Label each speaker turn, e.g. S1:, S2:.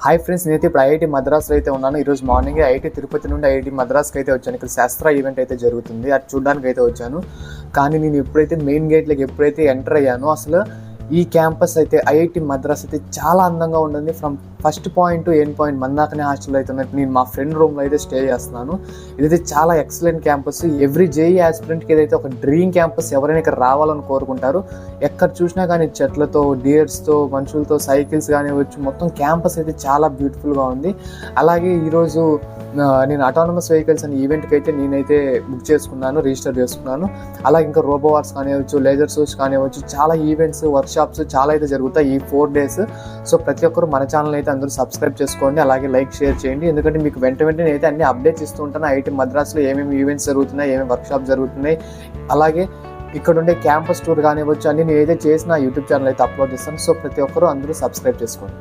S1: Hi friends, నేనైతే ఇప్పుడు IIT మద్రాస్లో అయితే ఉన్నాను. ఈరోజు మార్నింగ్ ఐఐటి తిరుపతి నుండి ఐఐటి మద్రాస్కి అయితే వచ్చాను. ఇక్కడ శాస్త్ర ఈవెంట్ అయితే జరుగుతుంది, అది చూడడానికి అయితే వచ్చాను. కానీ నేను ఎప్పుడైతే మెయిన్ గేట్లోకి ఎంటర్ అయ్యానో అసలు ఈ క్యాంపస్ అయితే ఐఐటి మద్రాస్ అయితే చాలా అందంగా ఉంటుంది. From first point to end point మందాకనే హాస్టల్లో అయితే ఉన్నట్టు నేను మా ఫ్రెండ్ రూమ్లో అయితే స్టే చేస్తున్నాను. ఇదైతే చాలా ఎక్సలెంట్ క్యాంపస్. ఎవ్రీ జేఈ ఆస్పిరెంట్కి ఏదైతే ఒక డ్రీమ్ క్యాంపస్, ఎవరైనా ఇక్కడ రావాలని కోరుకుంటారు. ఎక్కడ చూసినా కానీ చెట్లతో, డియర్స్తో, మనుషులతో, సైకిల్స్ కానివచ్చు, మొత్తం క్యాంపస్ అయితే చాలా బ్యూటిఫుల్గా ఉంది. అలాగే ఈరోజు నేను అటానమస్ వెహికల్స్ అనే ఈవెంట్కి అయితే నేనైతే బుక్ చేసుకున్నాను, రిజిస్టర్ చేసుకున్నాను. అలాగే ఇంకా రోబోవార్స్ కానివచ్చు, లేజర్ షోస్ కానివచ్చు, చాలా ఈవెంట్స్, వర్క్షాప్స్ చాలా అయితే జరుగుతాయి ఈ 4 days. సో ప్రతి ఒక్కరు మన ఛానల్ అయితే అందరూ సబ్స్క్రైబ్ చేసుకోండి, అలాగే లైక్, షేర్ చేయండి. ఎందుకంటే మీకు వెంటనే అయితే అన్ని అప్డేట్స్ ఇస్తూ ఉంటాను. ఐఐటి మద్రాస్లో ఏమేమి ఈవెంట్స్ జరుగుతున్నాయి, ఏమేమి వర్క్షాప్ జరుగుతున్నాయి, అలాగే ఇక్కడ ఉండే క్యాంపస్ టూర్ కానివచ్చు, అన్ని నేను ఏదైతే చేసిన యూట్యూబ్ ఛానల్ అయితే అప్లోడ్ చేస్తాను. సో ప్రతి ఒక్కరు అందరూ సబ్స్క్రైబ్ చేసుకోండి.